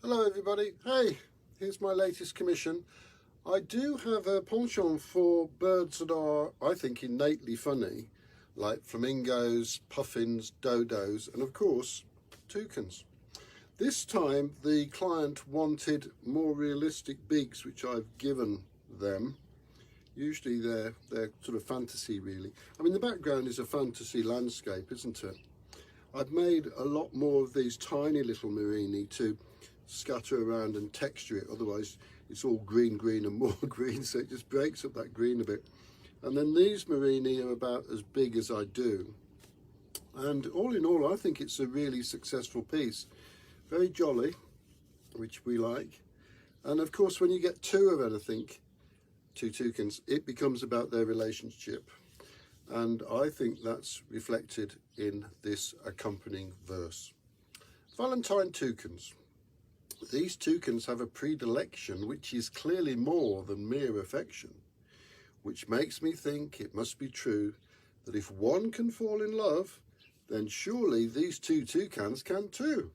Hello everybody. Hey, here's my latest commission. I do have a penchant for birds that are, I think, innately funny, like flamingos, puffins, dodos, and of course, toucans. This time the client wanted more realistic beaks, which I've given them. Usually they're sort of fantasy, really. I mean, the background is a fantasy landscape, isn't it? I've made a lot more of these tiny little Marini to scatter around and texture it, otherwise it's all green and more green, so it just breaks up that green a bit. And then these Marini are about as big as I do, and all in all I think it's a really successful piece. Very jolly, which we like, and of course when you get two of anything, two toucans, it becomes about their relationship, and I think that's reflected in this accompanying verse. Valentine toucans. These toucans have a predilection which is clearly more than mere affection, which makes me think it must be true that if one can fall in love, then surely these two toucans can too.